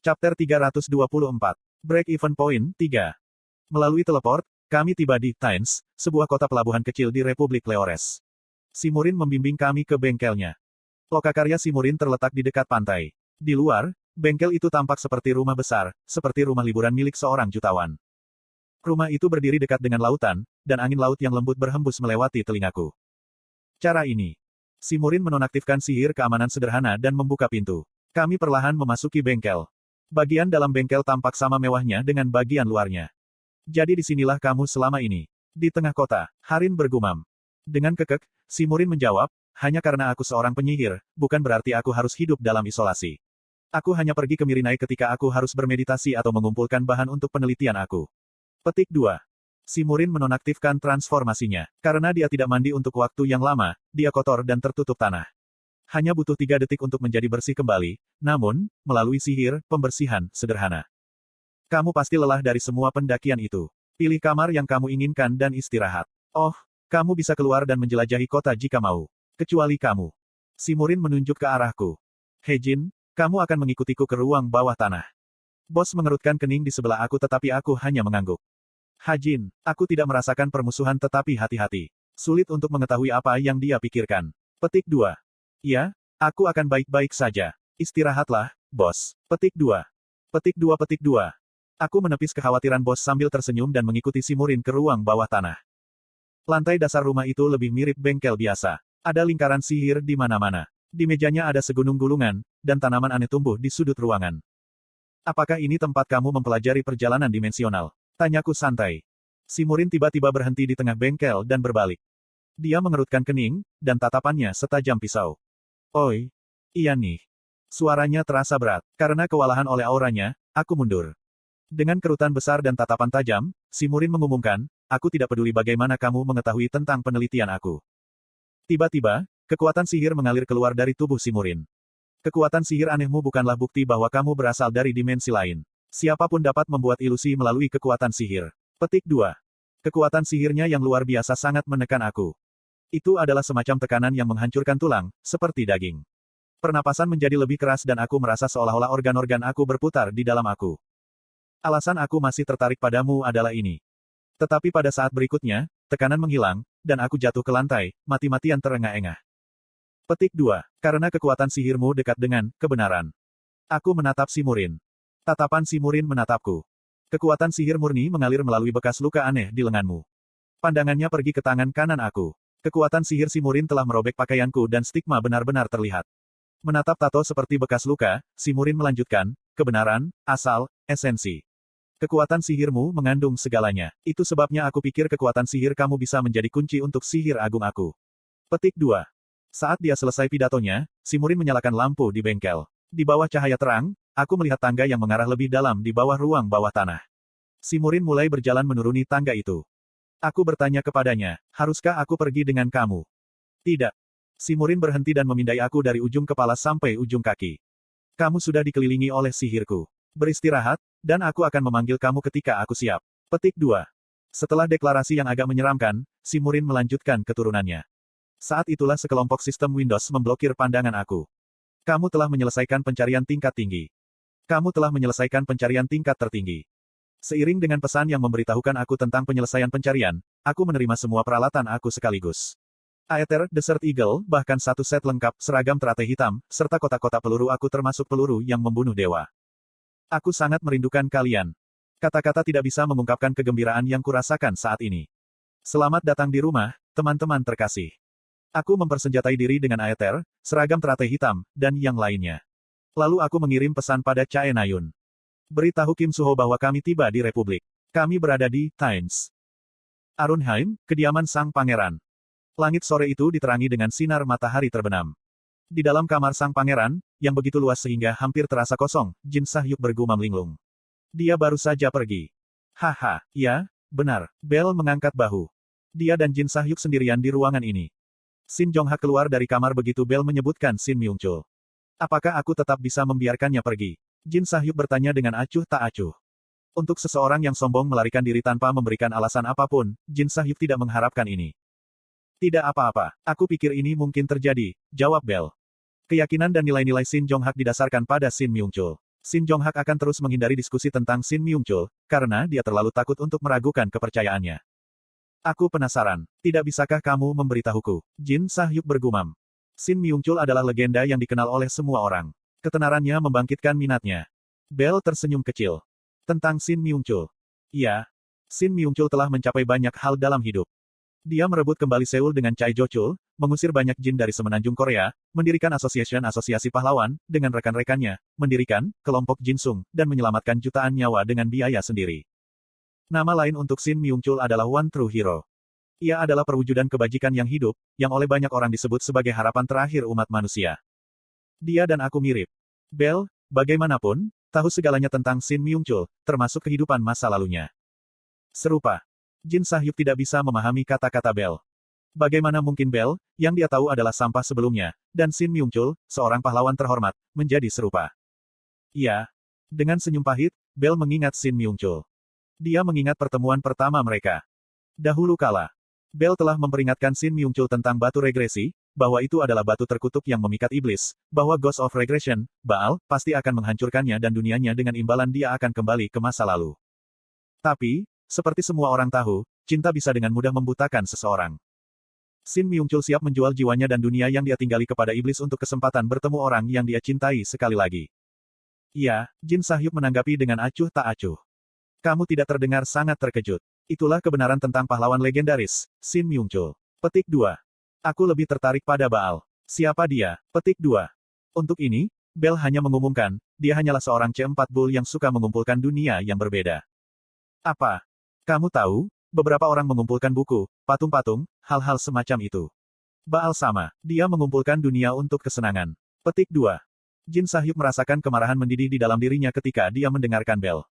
Chapter 324. Break-even point 3. Melalui teleport, kami tiba di Tynes, sebuah kota pelabuhan kecil di Republik Leores. Simurin membimbing kami ke bengkelnya. Lokakarya Simurin terletak di dekat pantai. Di luar, bengkel itu tampak seperti rumah besar, seperti rumah liburan milik seorang jutawan. Rumah itu berdiri dekat dengan lautan, dan angin laut yang lembut berhembus melewati telingaku. Cara ini. Simurin menonaktifkan sihir keamanan sederhana dan membuka pintu. Kami perlahan memasuki bengkel. Bagian dalam bengkel tampak sama mewahnya dengan bagian luarnya. Jadi disinilah kamu selama ini. Di tengah kota, Harin bergumam. Dengan kekeh, Simurin menjawab, hanya karena aku seorang penyihir, bukan berarti aku harus hidup dalam isolasi. Aku hanya pergi ke Mirinai ketika aku harus bermeditasi atau mengumpulkan bahan untuk penelitian aku. Petik 2. Simurin menonaktifkan transformasinya. Karena dia tidak mandi untuk waktu yang lama, dia kotor dan tertutup tanah. Hanya butuh 3 detik untuk menjadi bersih kembali, namun, melalui sihir, pembersihan, sederhana. Kamu pasti lelah dari semua pendakian itu. Pilih kamar yang kamu inginkan dan istirahat. Oh, kamu bisa keluar dan menjelajahi kota jika mau. Kecuali kamu. Simurin menunjuk ke arahku. Hejin, kamu akan mengikutiku ke ruang bawah tanah. Bos mengerutkan kening di sebelah aku tetapi aku hanya mengangguk. Hajin, aku tidak merasakan permusuhan tetapi hati-hati. Sulit untuk mengetahui apa yang dia pikirkan. Petik 2. Ya, aku akan baik-baik saja. Istirahatlah, bos. Petik 2. Petik 2 petik 2. Aku menepis kekhawatiran bos sambil tersenyum dan mengikuti Simurin ke ruang bawah tanah. Lantai dasar rumah itu lebih mirip bengkel biasa. Ada lingkaran sihir di mana-mana. Di mejanya ada segunung gulungan, dan tanaman aneh tumbuh di sudut ruangan. Apakah ini tempat kamu mempelajari perjalanan dimensional? Tanyaku santai. Simurin tiba-tiba berhenti di tengah bengkel dan berbalik. Dia mengerutkan kening, dan tatapannya setajam pisau. Oi. Iya nih. Suaranya terasa berat. Karena kewalahan oleh auranya, aku mundur. Dengan kerutan besar dan tatapan tajam, Simurin mengumumkan, aku tidak peduli bagaimana kamu mengetahui tentang penelitian aku. Tiba-tiba, kekuatan sihir mengalir keluar dari tubuh Simurin. Kekuatan sihir anehmu bukanlah bukti bahwa kamu berasal dari dimensi lain. Siapapun dapat membuat ilusi melalui kekuatan sihir. Petik 2. Kekuatan sihirnya yang luar biasa sangat menekan aku. Itu adalah semacam tekanan yang menghancurkan tulang, seperti daging. Pernapasan menjadi lebih keras dan aku merasa seolah-olah organ-organ aku berputar di dalam aku. Alasan aku masih tertarik padamu adalah ini. Tetapi pada saat berikutnya, tekanan menghilang, dan aku jatuh ke lantai, mati-matian terengah-engah. Petik 2. Karena kekuatan sihirmu dekat dengan kebenaran. Aku menatap Simurin. Tatapan Simurin menatapku. Kekuatan sihir murni mengalir melalui bekas luka aneh di lenganmu. Pandangannya pergi ke tangan kanan aku. Kekuatan sihir Simurin telah merobek pakaianku dan stigma benar-benar terlihat. Menatap tato seperti bekas luka, Simurin melanjutkan, kebenaran, asal, esensi. Kekuatan sihirmu mengandung segalanya. Itu sebabnya aku pikir kekuatan sihir kamu bisa menjadi kunci untuk sihir agung aku. Petik 2. Saat dia selesai pidatonya, Simurin menyalakan lampu di bengkel. Di bawah cahaya terang, aku melihat tangga yang mengarah lebih dalam di bawah ruang bawah tanah. Simurin mulai berjalan menuruni tangga itu. Aku bertanya kepadanya, haruskah aku pergi dengan kamu? Tidak. Simurin berhenti dan memindai aku dari ujung kepala sampai ujung kaki. Kamu sudah dikelilingi oleh sihirku. Beristirahat, dan aku akan memanggil kamu ketika aku siap. Petik 2. Setelah deklarasi yang agak menyeramkan, Simurin melanjutkan keturunannya. Saat itulah sekelompok sistem Windows memblokir pandangan aku. Kamu telah menyelesaikan pencarian tingkat tinggi. Kamu telah menyelesaikan pencarian tingkat tertinggi. Seiring dengan pesan yang memberitahukan aku tentang penyelesaian pencarian, aku menerima semua peralatan aku sekaligus. Aether, Desert Eagle, bahkan satu set lengkap, seragam teratai hitam, serta kotak-kotak peluru aku termasuk peluru yang membunuh dewa. Aku sangat merindukan kalian. Kata-kata tidak bisa mengungkapkan kegembiraan yang kurasakan saat ini. Selamat datang di rumah, teman-teman terkasih. Aku mempersenjatai diri dengan Aether, seragam teratai hitam, dan yang lainnya. Lalu aku mengirim pesan pada Chae Nayun. Beritahu Kim Suho bahwa kami tiba di Republik. Kami berada di Tynes. Arunheim, kediaman sang pangeran. Langit sore itu diterangi dengan sinar matahari terbenam. Di dalam kamar sang pangeran, yang begitu luas sehingga hampir terasa kosong, Jin Sahyuk bergumam linglung. Dia baru saja pergi. Haha, ya, benar. Bel mengangkat bahu. Dia dan Jin Sahyuk sendirian di ruangan ini. Shin Jongha keluar dari kamar begitu Bel menyebutkan Shin Myungchul. Apakah aku tetap bisa membiarkannya pergi? Jin Sahyuk bertanya dengan acuh tak acuh. Untuk seseorang yang sombong melarikan diri tanpa memberikan alasan apapun, Jin Sahyuk tidak mengharapkan ini. Tidak apa-apa, aku pikir ini mungkin terjadi, jawab Bel. Keyakinan dan nilai-nilai Shin Jonghak didasarkan pada Shin Myungchul. Shin Jonghak akan terus menghindari diskusi tentang Shin Myung-chul, karena dia terlalu takut untuk meragukan kepercayaannya. Aku penasaran, tidak bisakah kamu memberitahuku? Jin Sah-hyuk bergumam. Shin Myung-chul adalah legenda yang dikenal oleh semua orang. Ketenarannya membangkitkan minatnya. Bell tersenyum kecil. Tentang Shin Myung-chul. Iya. Shin Myung-chul telah mencapai banyak hal dalam hidup. Dia merebut kembali Seoul dengan Chai Jo-chul, mengusir banyak jin dari semenanjung Korea, mendirikan asosiasi pahlawan, dengan rekan-rekannya, mendirikan kelompok Jinsung, dan menyelamatkan jutaan nyawa dengan biaya sendiri. Nama lain untuk Shin Myung-chul adalah One True Hero. Ia adalah perwujudan kebajikan yang hidup, yang oleh banyak orang disebut sebagai harapan terakhir umat manusia. Dia dan aku mirip. Bell, bagaimanapun, tahu segalanya tentang Shin Myung-chul, termasuk kehidupan masa lalunya. Serupa. Jin Sah-hyuk tidak bisa memahami kata-kata Bell. Bagaimana mungkin Bell, yang dia tahu adalah sampah sebelumnya, dan Shin Myung-chul, seorang pahlawan terhormat, menjadi serupa. Iya. Dengan senyum pahit, Bell mengingat Shin Myung-chul. Dia mengingat pertemuan pertama mereka. Dahulu kala, Bell telah memperingatkan Shin Myung-chul tentang batu regresi, bahwa itu adalah batu terkutuk yang memikat iblis, bahwa Ghost of Regression, Baal, pasti akan menghancurkannya dan dunianya dengan imbalan dia akan kembali ke masa lalu. Tapi, seperti semua orang tahu, cinta bisa dengan mudah membutakan seseorang. Shin Myung-chul siap menjual jiwanya dan dunia yang dia tinggali kepada iblis untuk kesempatan bertemu orang yang dia cintai sekali lagi. Iya, Jin Sah-hyuk menanggapi dengan acuh tak acuh. Kamu tidak terdengar sangat terkejut. Itulah kebenaran tentang pahlawan legendaris, Shin Myung-chul. Petik 2. Aku lebih tertarik pada Baal. Siapa dia? Petik 2. Untuk ini, Bell hanya mengumumkan, dia hanyalah seorang C4 Bull yang suka mengumpulkan dunia yang berbeda. Apa? Kamu tahu, beberapa orang mengumpulkan buku, patung-patung, hal-hal semacam itu. Baal sama, dia mengumpulkan dunia untuk kesenangan. Petik 2. Jin Sah-hyuk merasakan kemarahan mendidih di dalam dirinya ketika dia mendengarkan Bell.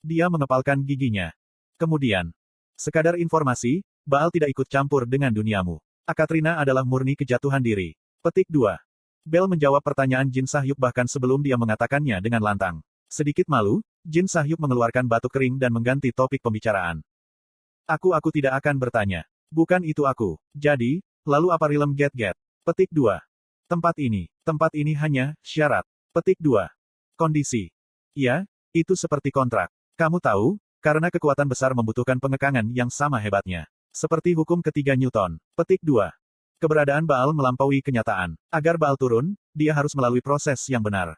Dia mengepalkan giginya. Kemudian, sekadar informasi, Baal tidak ikut campur dengan duniamu. Akatrina adalah murni kejatuhan diri. Petik 2. Bell menjawab pertanyaan Jin Sah-hyuk bahkan sebelum dia mengatakannya dengan lantang. Sedikit malu, Jin Sah-hyuk mengeluarkan batuk kering dan mengganti topik pembicaraan. Aku tidak akan bertanya. Bukan itu aku. Jadi, lalu apa Rilem Get-Get? Petik 2. Tempat ini hanya syarat. Petik 2. Kondisi. Iya, itu seperti kontrak. Kamu tahu, karena kekuatan besar membutuhkan pengekangan yang sama hebatnya. Seperti hukum ketiga Newton. Petik 2. Keberadaan Baal melampaui kenyataan. Agar Baal turun, dia harus melalui proses yang benar.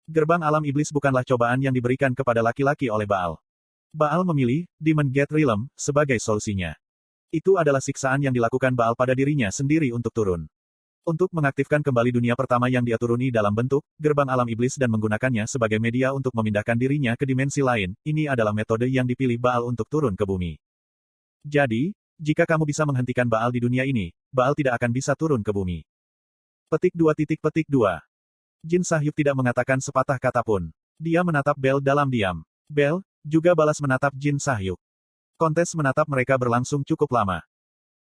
Gerbang alam iblis bukanlah cobaan yang diberikan kepada laki-laki oleh Baal. Baal memilih, Demon Gate Realm, sebagai solusinya. Itu adalah siksaan yang dilakukan Baal pada dirinya sendiri untuk turun. Untuk mengaktifkan kembali dunia pertama yang dia turuni dalam bentuk, gerbang alam iblis dan menggunakannya sebagai media untuk memindahkan dirinya ke dimensi lain, ini adalah metode yang dipilih Baal untuk turun ke bumi. Jadi, jika kamu bisa menghentikan Baal di dunia ini, Baal tidak akan bisa turun ke bumi. Petik 2. Jin Sah-hyuk tidak mengatakan sepatah kata pun. Dia menatap Bell dalam diam. Bell juga balas menatap Jin Sah-hyuk. Kontes menatap mereka berlangsung cukup lama.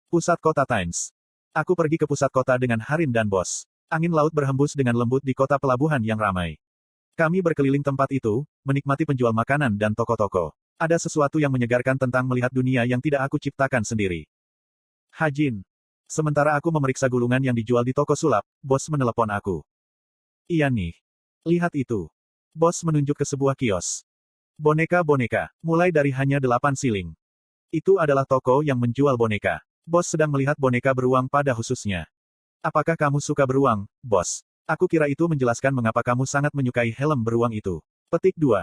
Pusat Kota Times. Aku pergi ke pusat kota dengan Harin dan Bos. Angin laut berhembus dengan lembut di kota pelabuhan yang ramai. Kami berkeliling tempat itu, menikmati penjual makanan dan toko-toko. Ada sesuatu yang menyegarkan tentang melihat dunia yang tidak aku ciptakan sendiri. Hajin. Sementara aku memeriksa gulungan yang dijual di toko sulap, Bos menelepon aku. Iya nih. Lihat itu. Bos menunjuk ke sebuah kios. Boneka-boneka, mulai dari hanya 8 siling. Itu adalah toko yang menjual boneka. Bos sedang melihat boneka beruang pada khususnya. Apakah kamu suka beruang, Bos? Aku kira itu menjelaskan mengapa kamu sangat menyukai helm beruang itu. Petik 2.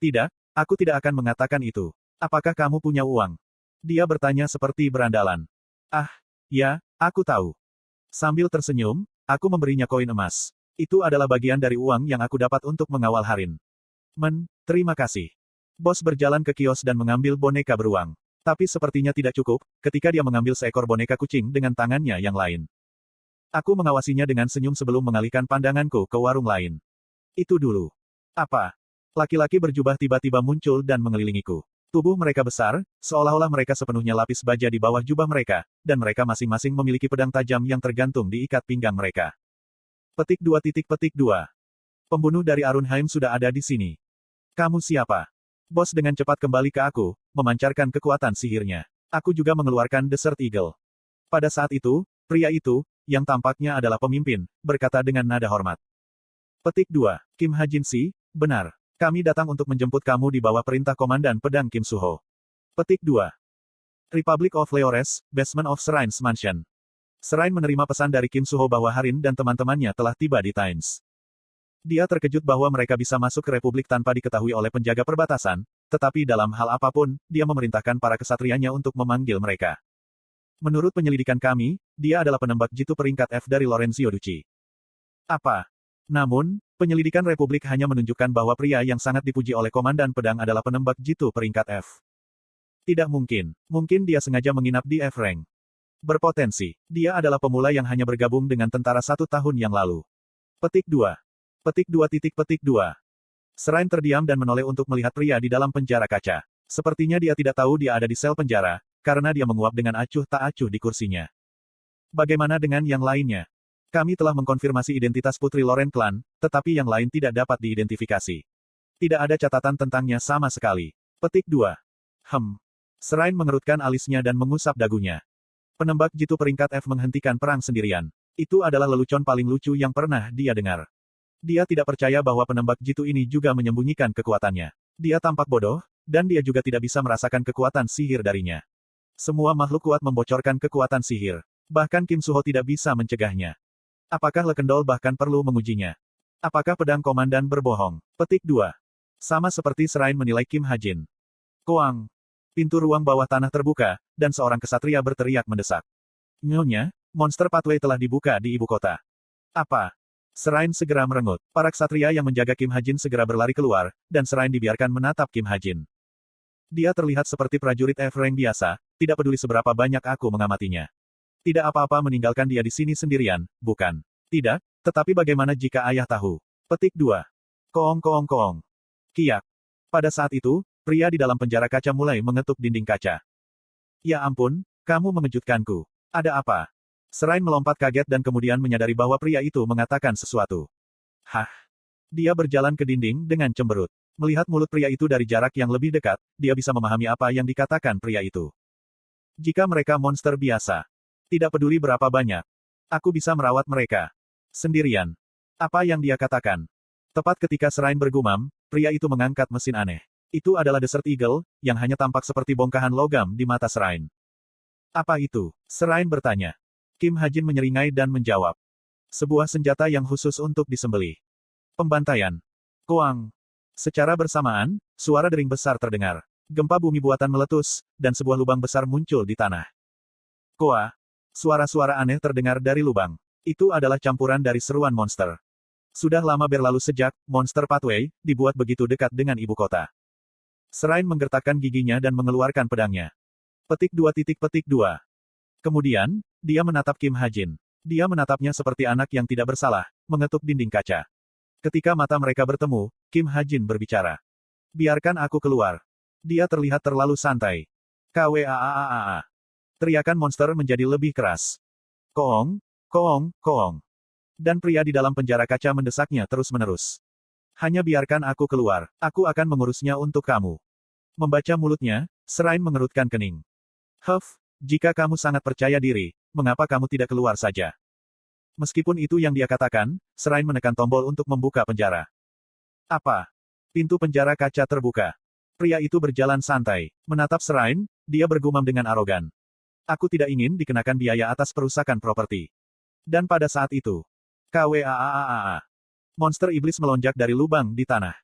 Tidak, aku tidak akan mengatakan itu. Apakah kamu punya uang? Dia bertanya seperti berandalan. Ah, ya, aku tahu. Sambil tersenyum, aku memberinya koin emas. Itu adalah bagian dari uang yang aku dapat untuk mengawal Harin. Terima kasih. Bos berjalan ke kios dan mengambil boneka beruang. Tapi sepertinya tidak cukup, ketika dia mengambil seekor boneka kucing dengan tangannya yang lain. Aku mengawasinya dengan senyum sebelum mengalihkan pandanganku ke warung lain. Itu dulu. Apa? Laki-laki berjubah tiba-tiba muncul dan mengelilingiku. Tubuh mereka besar, seolah-olah mereka sepenuhnya lapis baja di bawah jubah mereka, dan mereka masing-masing memiliki pedang tajam yang tergantung di ikat pinggang mereka. Petik 2. Pembunuh dari Arunheim sudah ada di sini. Kamu siapa? Bos dengan cepat kembali ke aku, memancarkan kekuatan sihirnya. Aku juga mengeluarkan Desert Eagle. Pada saat itu, pria itu, yang tampaknya adalah pemimpin, berkata dengan nada hormat. Petik 2. Kim Ha Jin Si, Benar. Kami datang untuk menjemput kamu di bawah perintah Komandan Pedang Kim Suho. Petik 2. Republic of Leores, Basement of Shrines Mansion. Shrine menerima pesan dari Kim Suho bahwa Harin dan teman-temannya telah tiba di Tains. Dia terkejut bahwa mereka bisa masuk ke Republik tanpa diketahui oleh penjaga perbatasan, tetapi dalam hal apapun, dia memerintahkan para kesatrianya untuk memanggil mereka. Menurut penyelidikan kami, dia adalah penembak jitu peringkat F dari Lorenzio Ducci. Apa? Namun, penyelidikan Republik hanya menunjukkan bahwa pria yang sangat dipuji oleh Komandan Pedang adalah penembak jitu peringkat F. Tidak mungkin. Mungkin dia sengaja menginap di F-Rank. Berpotensi. Dia adalah pemula yang hanya bergabung dengan tentara 1 tahun yang lalu. Petik 2. Petik 2. Shrine terdiam dan menoleh untuk melihat pria di dalam penjara kaca. Sepertinya dia tidak tahu dia ada di sel penjara, karena dia menguap dengan acuh tak acuh di kursinya. Bagaimana dengan yang lainnya? Kami telah mengkonfirmasi identitas Putri Loren Clan, tetapi yang lain tidak dapat diidentifikasi. Tidak ada catatan tentangnya sama sekali. Petik 2. Shrine mengerutkan alisnya dan mengusap dagunya. Penembak jitu peringkat F menghentikan perang sendirian. Itu adalah lelucon paling lucu yang pernah dia dengar. Dia tidak percaya bahwa penembak jitu ini juga menyembunyikan kekuatannya. Dia tampak bodoh, dan dia juga tidak bisa merasakan kekuatan sihir darinya. Semua makhluk kuat membocorkan kekuatan sihir. Bahkan Kim Suho tidak bisa mencegahnya. Apakah Lekendol bahkan perlu mengujinya? Apakah pedang komandan berbohong? Petik 2. Sama seperti Shrine menilai Kim Hajin. Koang. Pintu ruang bawah tanah terbuka, dan seorang kesatria berteriak mendesak. Nyonya, monster pathway telah dibuka di ibu kota. Apa? Shrine segera merengut. Para ksatria yang menjaga Kim Hajin segera berlari keluar, dan Shrine dibiarkan menatap Kim Hajin. Dia terlihat seperti prajurit F-Rank biasa, tidak peduli seberapa banyak aku mengamatinya. Tidak apa-apa meninggalkan dia di sini sendirian, bukan? Tidak, tetapi bagaimana jika ayah tahu? Petik 2. Koong. Kiak. Pada saat itu, pria di dalam penjara kaca mulai mengetuk dinding kaca. Ya ampun, kamu mengejutkanku. Ada apa? Shrine melompat kaget dan kemudian menyadari bahwa pria itu mengatakan sesuatu. Hah? Dia berjalan ke dinding dengan cemberut. Melihat mulut pria itu dari jarak yang lebih dekat, dia bisa memahami apa yang dikatakan pria itu. Jika mereka monster biasa, tidak peduli berapa banyak, aku bisa merawat mereka sendirian. Apa yang dia katakan? Tepat ketika Shrine bergumam, pria itu mengangkat mesin aneh. Itu adalah Desert Eagle, yang hanya tampak seperti bongkahan logam di mata Shrine. Apa itu? Shrine bertanya. Kim Hajin menyeringai dan menjawab. Sebuah senjata yang khusus untuk disembelih. Pembantaian. Koang. Secara bersamaan, suara dering besar terdengar. Gempa bumi buatan meletus, dan sebuah lubang besar muncul di tanah. Koa. Suara-suara aneh terdengar dari lubang. Itu adalah campuran dari seruan monster. Sudah lama berlalu sejak Monster Pathway dibuat begitu dekat dengan ibu kota. Shrine menggertakkan giginya dan mengeluarkan pedangnya. Petik 2. Kemudian, dia menatap Kim Hajin. Dia menatapnya seperti anak yang tidak bersalah, mengetuk dinding kaca. Ketika mata mereka bertemu, Kim Hajin berbicara. Biarkan aku keluar. Dia terlihat terlalu santai. Kwaaaa. Teriakan monster menjadi lebih keras. Koong. Dan pria di dalam penjara kaca mendesaknya terus-menerus. Hanya biarkan aku keluar, aku akan mengurusnya untuk kamu. Membaca mulutnya, Shrine mengerutkan kening. Jika kamu sangat percaya diri, mengapa kamu tidak keluar saja? Meskipun itu yang dia katakan, Shrine menekan tombol untuk membuka penjara. Apa? Pintu penjara kaca terbuka. Pria itu berjalan santai, menatap Shrine, dia bergumam dengan arogan. Aku tidak ingin dikenakan biaya atas perusakan properti. Dan pada saat itu, Kwaaaa. Monster iblis melonjak dari lubang di tanah.